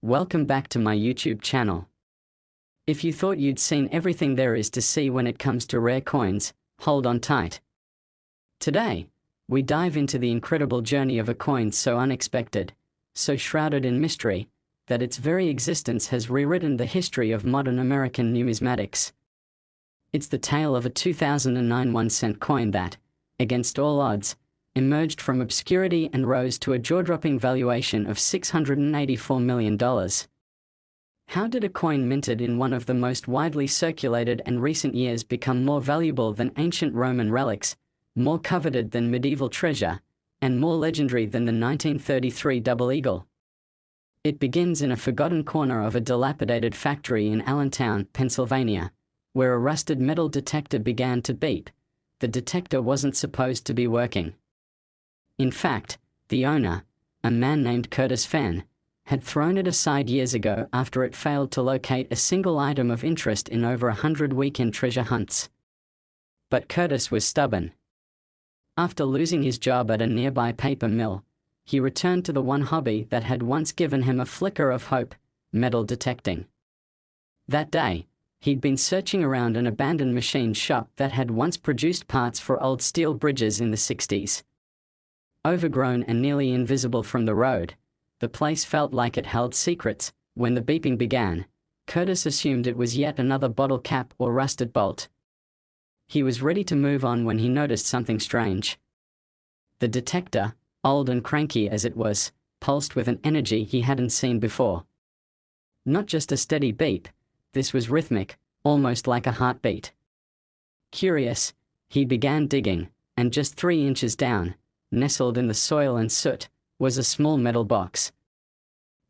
Welcome back to my YouTube channel. If you thought you'd seen everything there is to see when it comes to rare coins, hold on tight. Today, we dive into the incredible journey of a coin so unexpected, so shrouded in mystery, that its very existence has rewritten the history of modern American numismatics. It's the tale of a 2009 1-cent coin that, against all odds, emerged from obscurity and rose to a jaw-dropping valuation of $684 million. How did a coin minted in one of the most widely circulated and recent years become more valuable than ancient Roman relics, more coveted than medieval treasure, and more legendary than the 1933 double eagle? It begins in a forgotten corner of a dilapidated factory in Allentown, Pennsylvania, where a rusted metal detector began to beep. The detector wasn't supposed to be working. In fact, the owner, a man named Curtis Fenn, had thrown it aside years ago after it failed to locate a single item of interest in over 100 weekend treasure hunts. But Curtis was stubborn. After losing his job at a nearby paper mill, he returned to the one hobby that had once given him a flicker of hope: metal detecting. That day, he'd been searching around an abandoned machine shop that had once produced parts for old steel bridges in the 60s. Overgrown and nearly invisible from the road, the place felt like it held secrets. When the beeping began, Curtis assumed it was yet another bottle cap or rusted bolt. He was ready to move on when he noticed something strange. The detector, old and cranky as it was, pulsed with an energy he hadn't seen before. Not just a steady beep, this was rhythmic, almost like a heartbeat. Curious, he began digging, and just 3 inches down, nestled in the soil and soot, was a small metal box.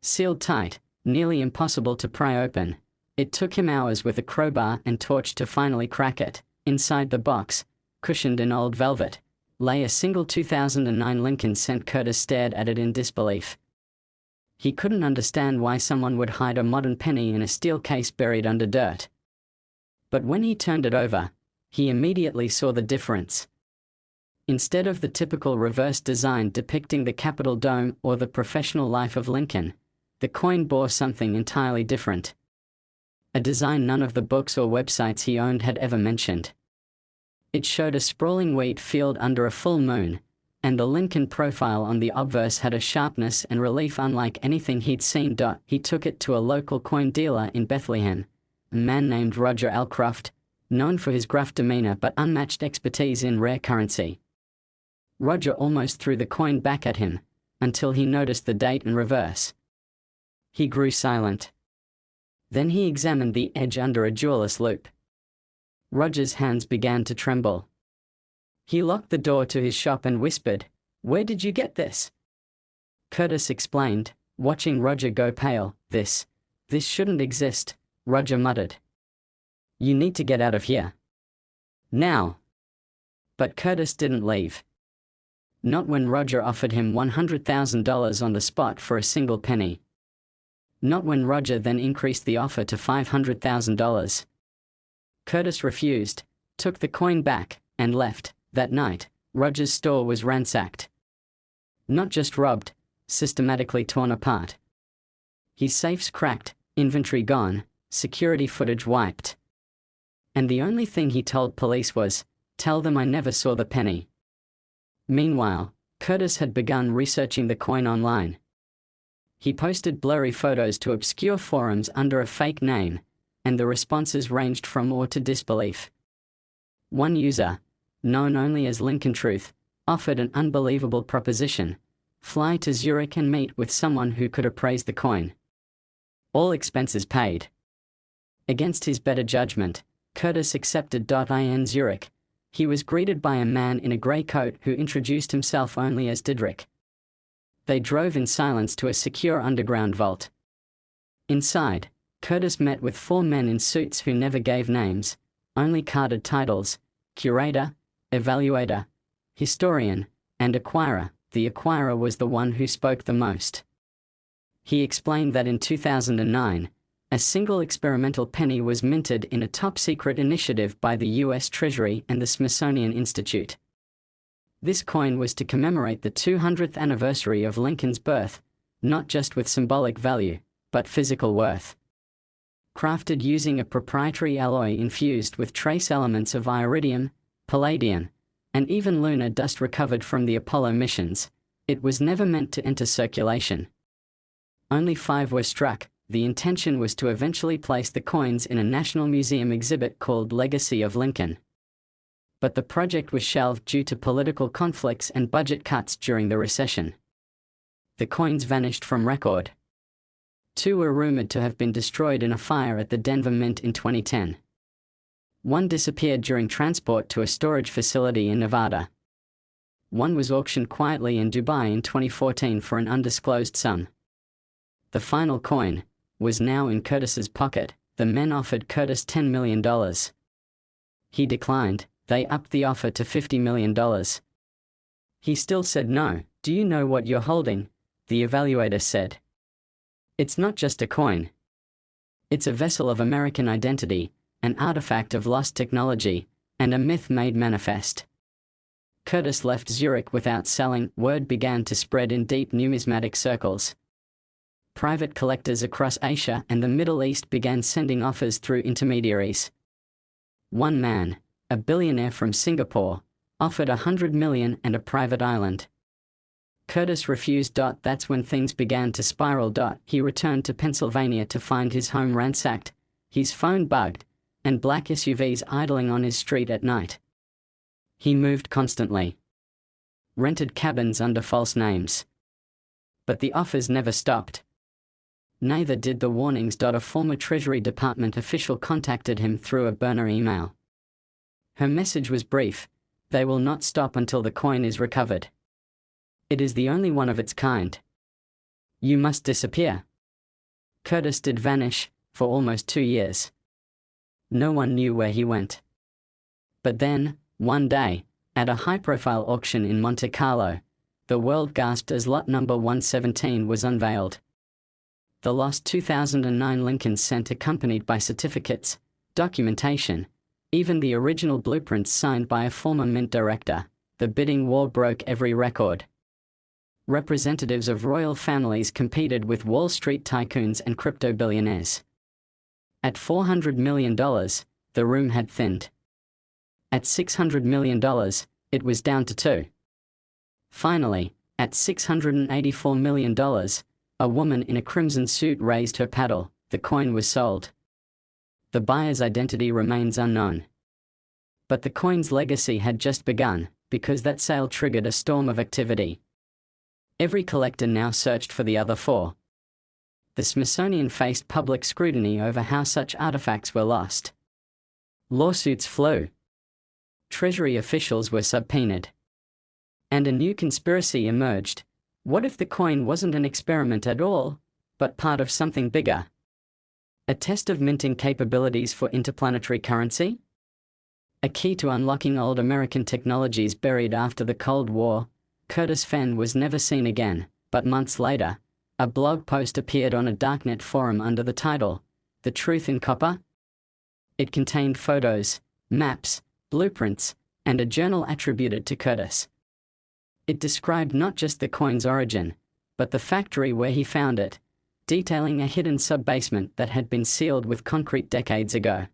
Sealed tight, nearly impossible to pry open, it took him hours with a crowbar and torch to finally crack it. Inside the box, cushioned in old velvet, lay a single 2009 Lincoln cent. Curtis stared at it in disbelief. He couldn't understand why someone would hide a modern penny in a steel case buried under dirt. But when he turned it over, he immediately saw the difference. Instead of the typical reverse design depicting the Capitol Dome or the professional life of Lincoln, the coin bore something entirely different. A design none of the books or websites he owned had ever mentioned. It showed a sprawling wheat field under a full moon, and the Lincoln profile on the obverse had a sharpness and relief unlike anything he'd seen. He took it to a local coin dealer in Bethlehem, a man named Roger Alcroft, known for his gruff demeanor but unmatched expertise in rare currency. Roger almost threw the coin back at him, until he noticed the date and reverse. He grew silent. Then he examined the edge under a jeweler's loupe. Roger's hands began to tremble. He locked the door to his shop and whispered, "Where did you get this?" Curtis explained, watching Roger go pale. This shouldn't exist," Roger muttered. "You need to get out of here. Now." But Curtis didn't leave. Not when Roger offered him $100,000 on the spot for a single penny. Not when Roger then increased the offer to $500,000. Curtis refused, took the coin back, and left. That night, Roger's store was ransacked. Not just robbed, systematically torn apart. His safes cracked, inventory gone, security footage wiped. And the only thing he told police was, "Tell them I never saw the penny." Meanwhile, Curtis had begun researching the coin online. He posted blurry photos to obscure forums under a fake name, and the responses ranged from awe to disbelief. One user, known only as Lincoln Truth, offered an unbelievable proposition: fly to Zurich and meet with someone who could appraise the coin. All expenses paid. Against his better judgment, Curtis accepted. In Zurich, he was greeted by a man in a grey coat who introduced himself only as Didrik. They drove in silence to a secure underground vault. Inside, Curtis met with 4 men in suits who never gave names, only carded titles: curator, evaluator, historian, and acquirer. The acquirer was the one who spoke the most. He explained that in 2009, a single experimental penny was minted in a top-secret initiative by the U.S. Treasury and the Smithsonian Institute. This coin was to commemorate the 200th anniversary of Lincoln's birth, not just with symbolic value, but physical worth. Crafted using a proprietary alloy infused with trace elements of iridium, palladium, and even lunar dust recovered from the Apollo missions, it was never meant to enter circulation. Only 5 were struck. The intention was to eventually place the coins in a National Museum exhibit called Legacy of Lincoln. But the project was shelved due to political conflicts and budget cuts during the recession. The coins vanished from record. 2 were rumored to have been destroyed in a fire at the Denver Mint in 2010. 1 disappeared during transport to a storage facility in Nevada. 1 was auctioned quietly in Dubai in 2014 for an undisclosed sum. The final coin was now in Curtis's pocket. The men offered Curtis $10 million. He declined. They upped the offer to $50 million. He still said no. "Do you know what you're holding?" the evaluator said. "It's not just a coin. It's a vessel of American identity, an artifact of lost technology, and a myth made manifest." Curtis left Zurich without selling. Word began to spread in deep numismatic circles. Private collectors across Asia and the Middle East began sending offers through intermediaries. One man, a billionaire from Singapore, offered $100 million and a private island. Curtis refused. That's when things began to spiral. He returned to Pennsylvania to find his home ransacked, his phone bugged, and black SUVs idling on his street at night. He moved constantly. Rented cabins under false names. But the offers never stopped. Neither did the warnings. A former Treasury Department official contacted him through a burner email. Her message was brief: "They will not stop until the coin is recovered. It is the only one of its kind. You must disappear." Curtis did vanish, for almost 2 years. No one knew where he went. But then, one day, at a high-profile auction in Monte Carlo, the world gasped as lot number 117 was unveiled. The lost 2009 Lincoln cent, accompanied by certificates, documentation, even the original blueprints signed by a former mint director. The bidding war broke every record. Representatives of royal families competed with Wall Street tycoons and crypto billionaires. At $400 million, the room had thinned. At $600 million, it was down to 2. Finally, at $684 million, a woman in a crimson suit raised her paddle. The coin was sold. The buyer's identity remains unknown. But the coin's legacy had just begun, because that sale triggered a storm of activity. Every collector now searched for the other 4. The Smithsonian faced public scrutiny over how such artifacts were lost. Lawsuits flew. Treasury officials were subpoenaed. And a new conspiracy emerged. What if the coin wasn't an experiment at all, but part of something bigger? A test of minting capabilities for interplanetary currency? A key to unlocking old American technologies buried after the Cold War? Curtis Fenn was never seen again, but months later, a blog post appeared on a darknet forum under the title, "The Truth in Copper?" It contained photos, maps, blueprints, and a journal attributed to Curtis. It described not just the coin's origin, but the factory where he found it, detailing a hidden sub-basement that had been sealed with concrete decades ago.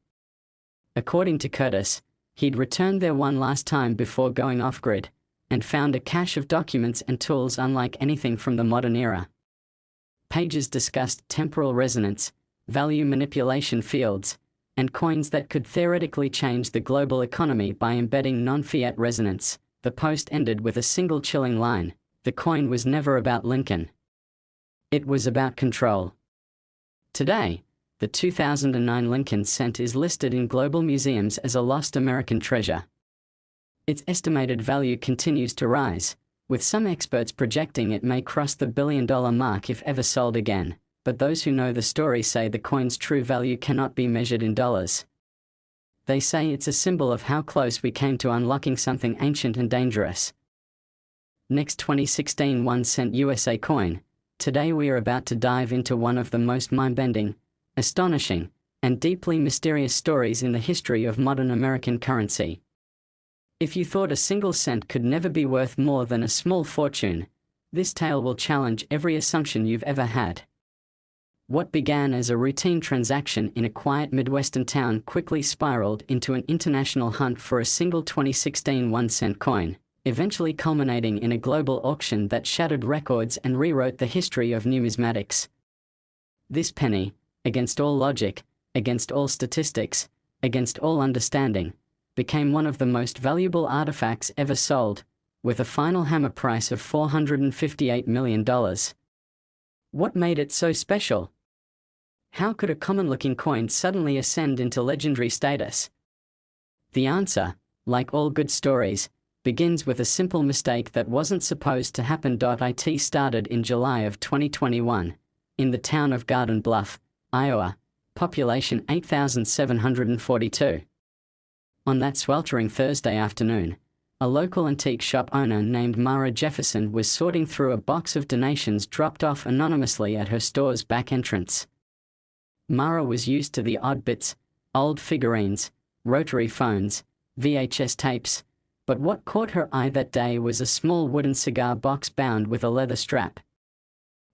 According to Curtis, he'd returned there one last time before going off-grid, and found a cache of documents and tools unlike anything from the modern era. Pages discussed temporal resonance, value manipulation fields, and coins that could theoretically change the global economy by embedding non-fiat resonance. The post ended with a single chilling line: "The coin was never about Lincoln. It was about control." Today, the 2009 Lincoln cent is listed in global museums as a lost American treasure. Its estimated value continues to rise, with some experts projecting it may cross the $1 billion mark if ever sold again, but those who know the story say the coin's true value cannot be measured in dollars. They say it's a symbol of how close we came to unlocking something ancient and dangerous. Next, 2016 1-cent USA coin. Today we are about to dive into one of the most mind-bending, astonishing, and deeply mysterious stories in the history of modern American currency. If you thought a single cent could never be worth more than a small fortune, this tale will challenge every assumption you've ever had. What began as a routine transaction in a quiet Midwestern town quickly spiraled into an international hunt for a single 2016 1-cent coin, eventually culminating in a global auction that shattered records and rewrote the history of numismatics. This penny, against all logic, against all statistics, against all understanding, became one of the most valuable artifacts ever sold, with a final hammer price of $458 million. What made it so special? How could a common-looking coin suddenly ascend into legendary status? The answer, like all good stories, begins with a simple mistake that wasn't supposed to happen. It started in July of 2021, in the town of Garden Bluff, Iowa, population 8,742. On that sweltering Thursday afternoon, a local antique shop owner named Mara Jefferson was sorting through a box of donations dropped off anonymously at her store's back entrance. Mara was used to the odd bits, old figurines, rotary phones, VHS tapes, but what caught her eye that day was a small wooden cigar box bound with a leather strap.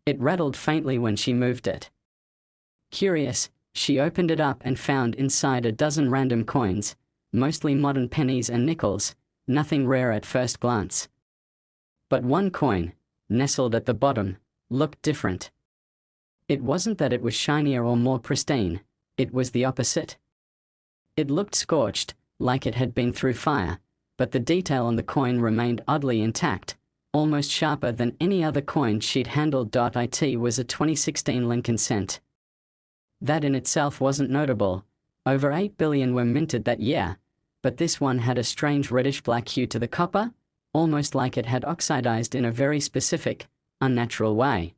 It rattled faintly when she moved it. Curious, she opened it up and found inside a dozen random coins, mostly modern pennies and nickels, nothing rare at first glance. But one coin, nestled at the bottom, looked different. It wasn't that it was shinier or more pristine, it was the opposite. It looked scorched, like it had been through fire, but the detail on the coin remained oddly intact, almost sharper than any other coin she'd handled. It was a 2016 Lincoln cent. That in itself wasn't notable. Over 8 billion were minted that year, but this one had a strange reddish-black hue to the copper, almost like it had oxidized in a very specific, unnatural way.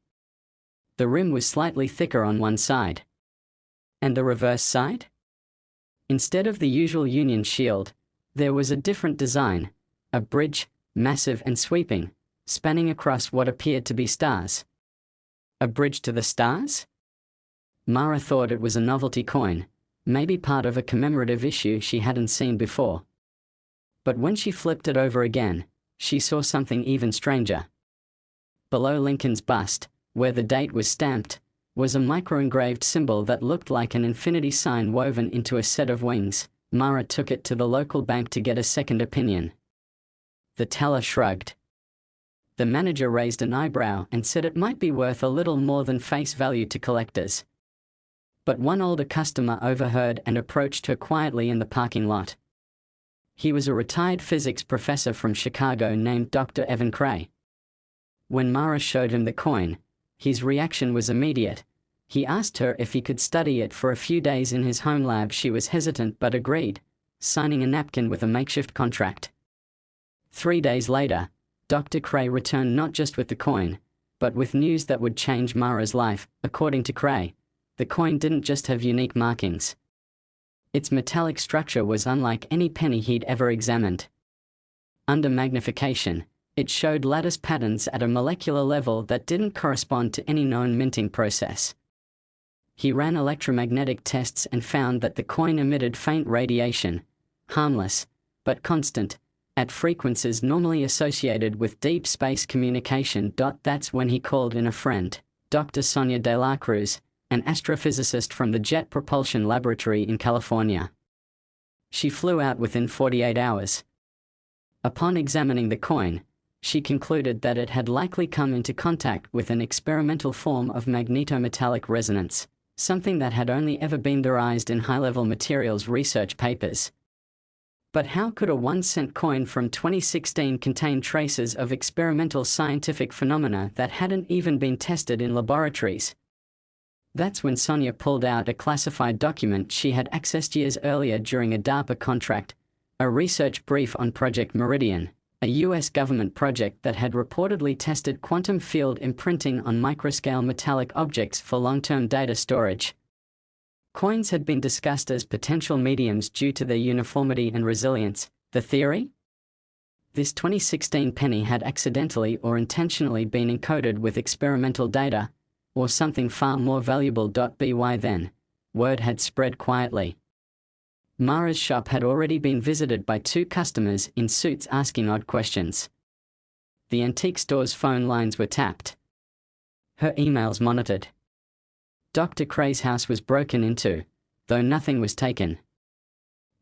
The rim was slightly thicker on one side. And the reverse side? Instead of the usual Union shield, there was a different design, a bridge, massive and sweeping, spanning across what appeared to be stars. A bridge to the stars? Mara thought it was a novelty coin, maybe part of a commemorative issue she hadn't seen before. But when she flipped it over again, she saw something even stranger. Below Lincoln's bust, where the date was stamped, was a micro-engraved symbol that looked like an infinity sign woven into a set of wings. Mara took it to the local bank to get a second opinion. The teller shrugged. The manager raised an eyebrow and said it might be worth a little more than face value to collectors. But one older customer overheard and approached her quietly in the parking lot. He was a retired physics professor from Chicago named Dr. Evan Cray. When Mara showed him the coin, his reaction was immediate. He asked her if he could study it for a few days in his home lab. She was hesitant but agreed, signing a napkin with a makeshift contract. 3 days later, Dr. Cray returned not just with the coin, but with news that would change Mara's life. According to Cray, the coin didn't just have unique markings. Its metallic structure was unlike any penny he'd ever examined. Under magnification, it showed lattice patterns at a molecular level that didn't correspond to any known minting process. He ran electromagnetic tests and found that the coin emitted faint radiation, harmless, but constant, at frequencies normally associated with deep space communication. That's when he called in a friend, Dr. Sonia de la Cruz, an astrophysicist from the Jet Propulsion Laboratory in California. She flew out within 48 hours. Upon examining the coin, she concluded that it had likely come into contact with an experimental form of magnetometallic resonance, something that had only ever been theorized in high-level materials research papers. But how could a 1-cent coin from 2016 contain traces of experimental scientific phenomena that hadn't even been tested in laboratories? That's when Sonia pulled out a classified document she had accessed years earlier during a DARPA contract, a research brief on Project Meridian, a US government project that had reportedly tested quantum field imprinting on microscale metallic objects for long-term data storage. Coins had been discussed as potential mediums due to their uniformity and resilience. The theory? This 2016 penny had accidentally or intentionally been encoded with experimental data, or something far more valuable. By then, word had spread quietly. Mara's shop had already been visited by 2 customers in suits asking odd questions. The antique store's phone lines were tapped. Her emails monitored. Dr. Cray's house was broken into, though nothing was taken.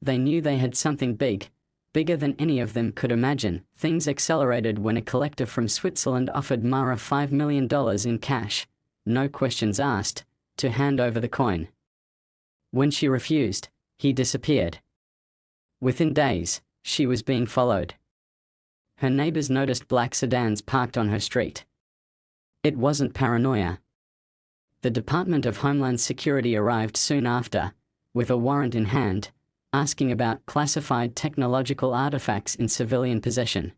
They knew they had something big, bigger than any of them could imagine. Things accelerated when a collector from Switzerland offered Mara $5 million in cash, no questions asked, to hand over the coin. When she refused, he disappeared. Within days, she was being followed. Her neighbors noticed black sedans parked on her street. It wasn't paranoia. The Department of Homeland Security arrived soon after, with a warrant in hand, asking about classified technological artifacts in civilian possession.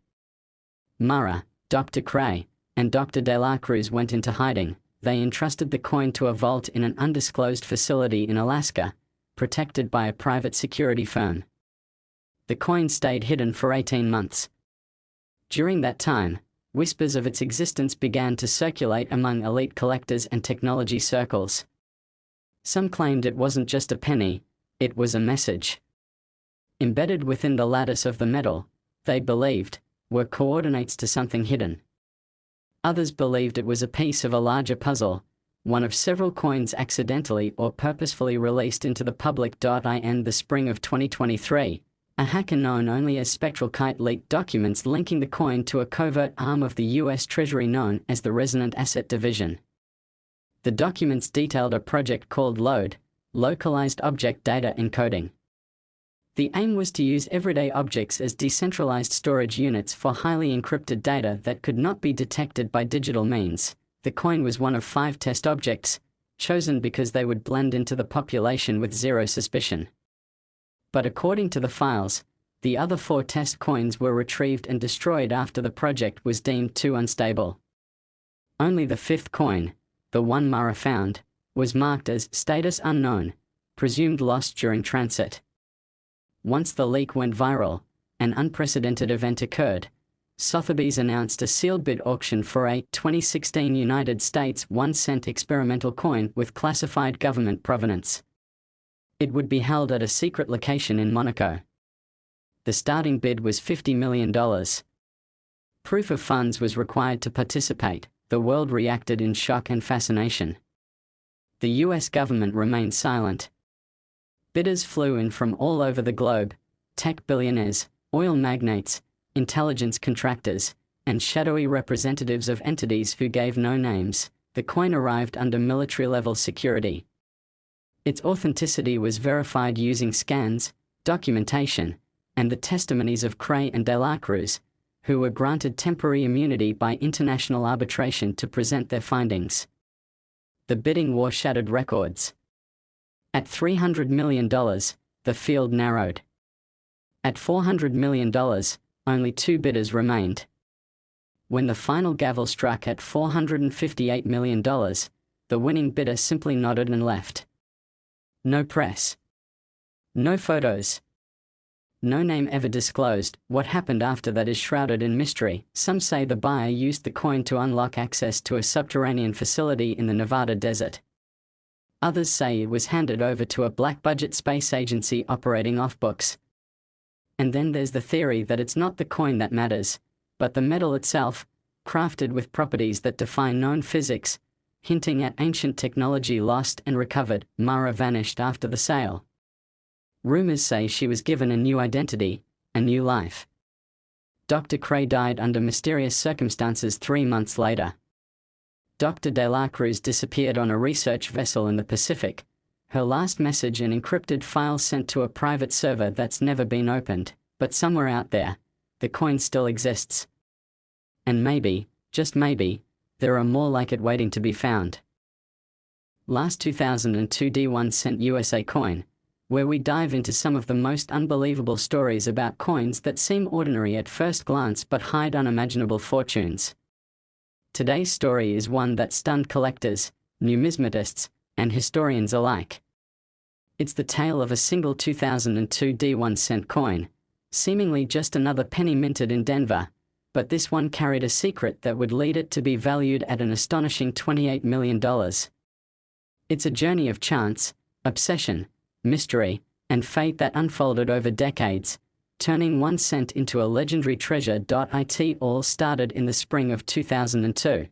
Mara, Dr. Cray, and Dr. De La Cruz went into hiding. They entrusted the coin to a vault in an undisclosed facility in Alaska, protected by a private security firm. The coin stayed hidden for 18 months. During that time, whispers of its existence began to circulate among elite collectors and technology circles. Some claimed it wasn't just a penny, it was a message. Embedded within the lattice of the metal, they believed, were coordinates to something hidden. Others believed it was a piece of a larger puzzle, one of several coins accidentally or purposefully released into the public. In the spring of 2023, a hacker known only as Spectral Kite leaked documents linking the coin to a covert arm of the US Treasury known as the Resonant Asset Division. The documents detailed a project called LOAD, Localized Object Data Encoding. The aim was to use everyday objects as decentralized storage units for highly encrypted data that could not be detected by digital means. The coin was one of 5 test objects, chosen because they would blend into the population with zero suspicion. But according to the files, the other 4 test coins were retrieved and destroyed after the project was deemed too unstable. Only the 5th coin, the one Mara found, was marked as status unknown, presumed lost during transit. Once the leak went viral, an unprecedented event occurred. Sotheby's announced a sealed bid auction for a 2016 United States 1-cent experimental coin with classified government provenance. It would be held at a secret location in Monaco. The starting bid was $50 million. Proof of funds was required to participate. The world reacted in shock and fascination. The US government remained silent. Bidders flew in from all over the globe, tech billionaires, oil magnates, intelligence contractors, and shadowy representatives of entities who gave no names. The coin arrived under military-level security. Its authenticity was verified using scans, documentation, and the testimonies of Cray and De La Cruz, who were granted temporary immunity by international arbitration to present their findings. The bidding war shattered records. At $300 million, the field narrowed. At $400 million, only 2 bidders remained. When the final gavel struck at $458 million, the winning bidder simply nodded and left. No press. No photos. No name ever disclosed. What happened after that is shrouded in mystery. Some say the buyer used the coin to unlock access to a subterranean facility in the Nevada desert. Others say it was handed over to a black-budget space agency operating off-books. And then there's the theory that it's not the coin that matters, but the metal itself, crafted with properties that defy known physics, hinting at ancient technology lost and recovered. Mara vanished after the sale. Rumors say she was given a new identity, a new life. Dr. Cray died under mysterious circumstances 3 months later. Dr. De La Cruz disappeared on a research vessel in the Pacific, her last message an encrypted file sent to a private server that's never been opened, but somewhere out there, the coin still exists. And maybe, just maybe, there are more like it waiting to be found. Last 2002 D1-cent USA coin, where we dive into some of the most unbelievable stories about coins that seem ordinary at first glance but hide unimaginable fortunes. Today's story is one that stunned collectors, numismatists, and historians alike. It's the tale of a single 2002 D1-cent coin, seemingly just another penny minted in Denver, but this one carried a secret that would lead it to be valued at an astonishing $28 million. It's a journey of chance, obsession, mystery, and fate that unfolded over decades, turning 1 cent into a legendary treasure. It all started in the spring of 2002.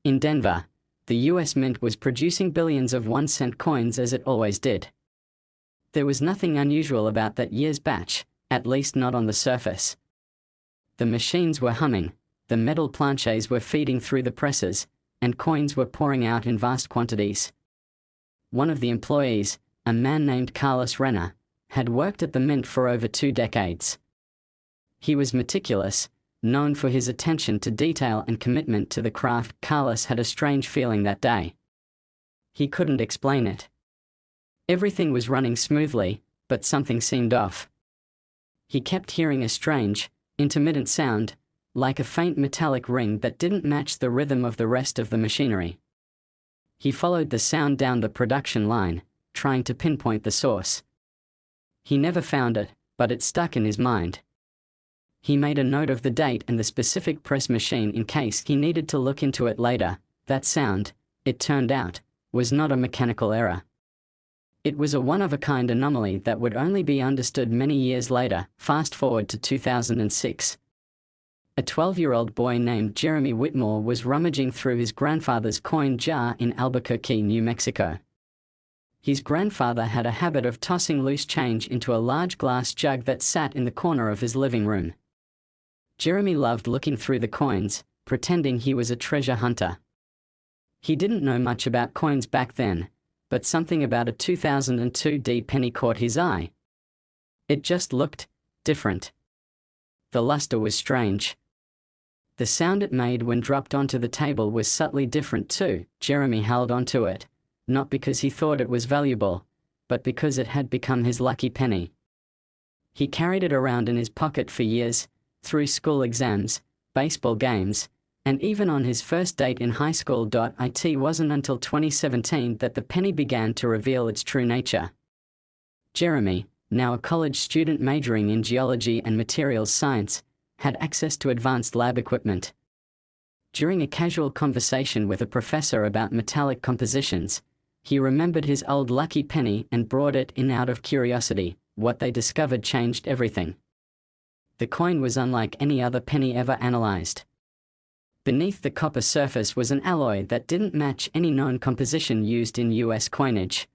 In Denver, The US Mint was producing billions of 1-cent coins as it always did. There was nothing unusual about that year's batch, at least not on the surface. The machines were humming, the metal planches were feeding through the presses, and coins were pouring out in vast quantities. One of the employees, a man named Carlos Renner, had worked at the mint for over 2 decades. He was meticulous, known for his attention to detail and commitment to the craft. Carlos had a strange feeling that day. He couldn't explain it. Everything was running smoothly, but something seemed off. He kept hearing a strange, intermittent sound, like a faint metallic ring that didn't match the rhythm of the rest of the machinery. He followed the sound down the production line, trying to pinpoint the source. He never found it, but it stuck in his mind. He made a note of the date and the specific press machine in case he needed to look into it later. That sound, it turned out, was not a mechanical error. It was a one-of-a-kind anomaly that would only be understood many years later. Fast forward to 2006. A 12-year-old boy named Jeremy Whitmore was rummaging through his grandfather's coin jar in Albuquerque, New Mexico. His grandfather had a habit of tossing loose change into a large glass jug that sat in the corner of his living room. Jeremy loved looking through the coins, pretending he was a treasure hunter. He didn't know much about coins back then, but something about a 2002 D penny caught his eye. It just looked different. The luster was strange. The sound it made when dropped onto the table was subtly different too. Jeremy held onto it, not because he thought it was valuable, but because it had become his lucky penny. He carried it around in his pocket for years, through school exams, baseball games, and even on his first date in high school. It wasn't until 2017 that the penny began to reveal its true nature. Jeremy, now a college student majoring in geology and materials science, had access to advanced lab equipment. During a casual conversation with a professor about metallic compositions, he remembered his old lucky penny and brought it in out of curiosity. What they discovered changed everything. The coin was unlike any other penny ever analyzed. Beneath the copper surface was an alloy that didn't match any known composition used in US coinage.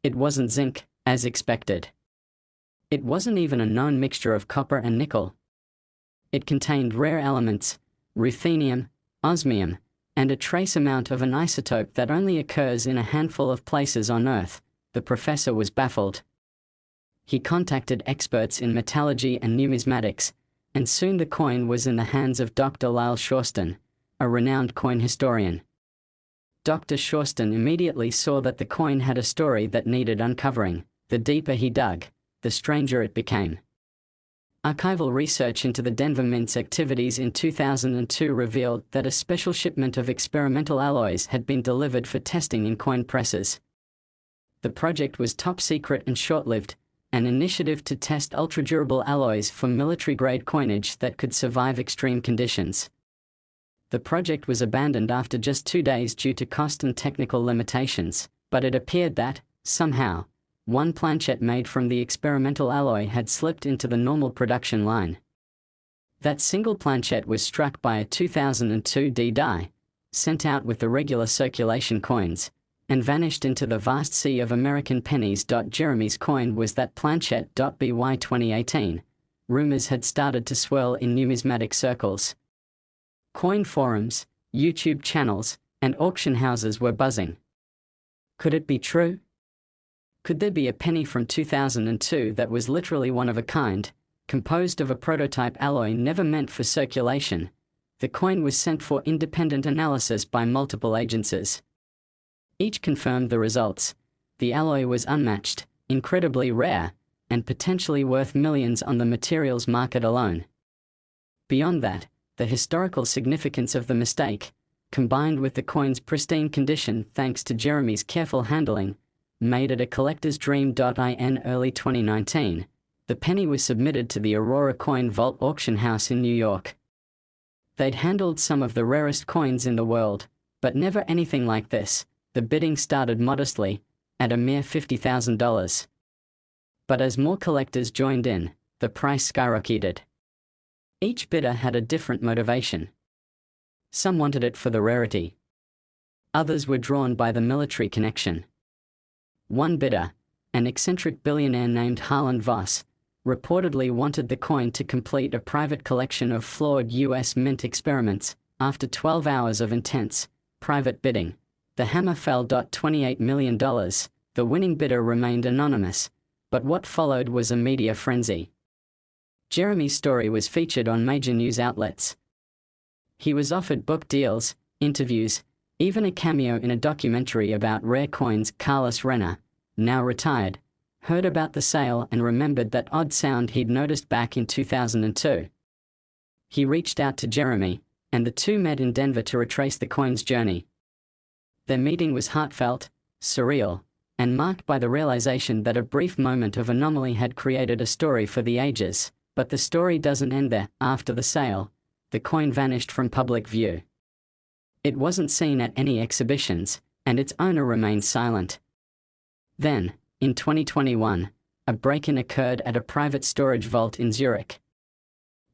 It wasn't zinc, as expected. It wasn't even a known mixture of copper and nickel. It contained rare elements, ruthenium, osmium, and a trace amount of an isotope that only occurs in a handful of places on Earth. The professor was baffled. He contacted experts in metallurgy and numismatics, and soon the coin was in the hands of Dr. Lyle Shorston, a renowned coin historian. Dr. Shorston immediately saw that the coin had a story that needed uncovering. The deeper he dug, the stranger it became. Archival research into the Denver Mint's activities in 2002 revealed that a special shipment of experimental alloys had been delivered for testing in coin presses. The project was top secret and short-lived, an initiative to test ultra-durable alloys for military-grade coinage that could survive extreme conditions. The project was abandoned after just 2 days due to cost and technical limitations, but it appeared that, somehow, one planchette made from the experimental alloy had slipped into the normal production line. That single planchette was struck by a 2002 D die, sent out with the regular circulation coins, and vanished into the vast sea of American pennies. Jeremy's coin was that planchette. By 2018, rumors had started to swirl in numismatic circles. Coin forums, YouTube channels, and auction houses were buzzing. Could it be true? Could there be a penny from 2002 that was literally one of a kind, composed of a prototype alloy never meant for circulation? The coin was sent for independent analysis by multiple agencies. Each confirmed the results. The alloy was unmatched, incredibly rare, and potentially worth millions on the materials market alone. Beyond that, the historical significance of the mistake, combined with the coin's pristine condition thanks to Jeremy's careful handling, made it a collector's dream. In early 2019, the penny was submitted to the Aurora Coin Vault auction house in New York. They'd handled some of the rarest coins in the world, but never anything like this. The bidding started modestly, at a mere $50,000. But as more collectors joined in, the price skyrocketed. Each bidder had a different motivation. Some wanted it for the rarity. Others were drawn by the military connection. One bidder, an eccentric billionaire named Harlan Voss, reportedly wanted the coin to complete a private collection of flawed U.S. Mint experiments. After 12 hours of intense, private bidding, the hammer fell. $28 million. The winning bidder remained anonymous, but what followed was a media frenzy. Jeremy's story was featured on major news outlets. He was offered book deals, interviews, even a cameo in a documentary about rare coins. Carlos Renner, now retired, heard about the sale and remembered that odd sound he'd noticed back in 2002. He reached out to Jeremy, and the two met in Denver to retrace the coin's journey. Their meeting was heartfelt, surreal, and marked by the realization that a brief moment of anomaly had created a story for the ages. But the story doesn't end there. After the sale, the coin vanished from public view. It wasn't seen at any exhibitions, and its owner remained silent. Then, in 2021, a break-in occurred at a private storage vault in Zurich.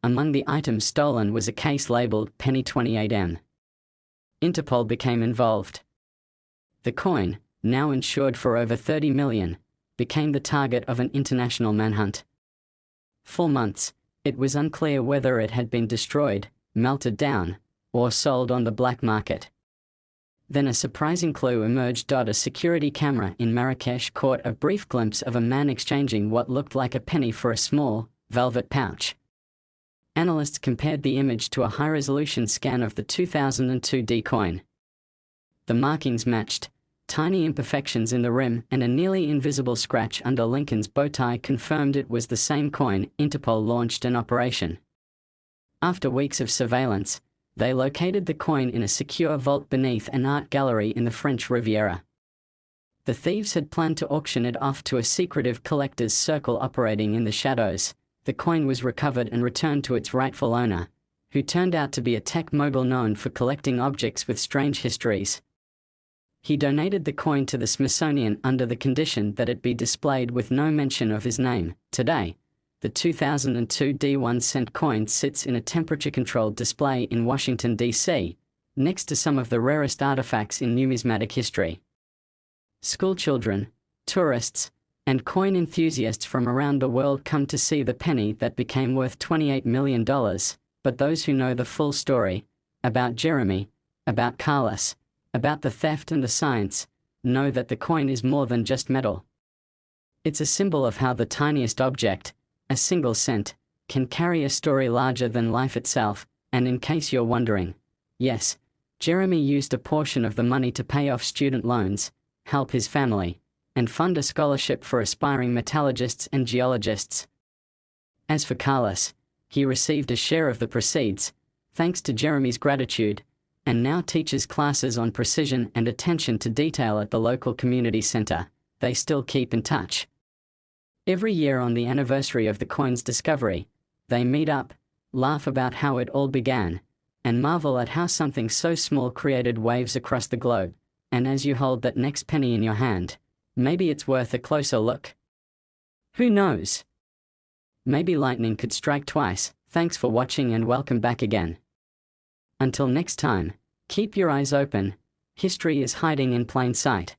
Among the items stolen was a case labeled Penny 28M. Interpol became involved. The coin, now insured for over $30 million, became the target of an international manhunt. For months, it was unclear whether it had been destroyed, melted down, or sold on the black market. Then a surprising clue emerged. A security camera in Marrakesh caught a brief glimpse of a man exchanging what looked like a penny for a small, velvet pouch. Analysts compared the image to a high-resolution scan of the 2002 D coin. The markings matched. Tiny imperfections in the rim and a nearly invisible scratch under Lincoln's bow tie confirmed it was the same coin. Interpol launched an operation. After weeks of surveillance, they located the coin in a secure vault beneath an art gallery in the French Riviera. The thieves had planned to auction it off to a secretive collector's circle operating in the shadows. The coin was recovered and returned to its rightful owner, who turned out to be a tech mogul known for collecting objects with strange histories. He donated the coin to the Smithsonian under the condition that it be displayed with no mention of his name. Today, the 2002 D1-cent coin sits in a temperature-controlled display in Washington, D.C., next to some of the rarest artifacts in numismatic history. Schoolchildren, tourists, and coin enthusiasts from around the world come to see the penny that became worth $28 million, but those who know the full story, about Jeremy, about Carlos, about the theft and the science, know that the coin is more than just metal. It's a symbol of how the tiniest object, a single cent, can carry a story larger than life itself. And in case you're wondering, yes, Jeremy used a portion of the money to pay off student loans, help his family, and fund a scholarship for aspiring metallurgists and geologists. As for Carlos, he received a share of the proceeds, thanks to Jeremy's gratitude, and now teaches classes on precision and attention to detail at the local community center. They still keep in touch. Every year on the anniversary of the coin's discovery, they meet up, laugh about how it all began, and marvel at how something so small created waves across the globe. And as you hold that next penny in your hand, maybe it's worth a closer look. Who knows? Maybe lightning could strike twice. Thanks for watching and welcome back again. Until next time, keep your eyes open. History is hiding in plain sight.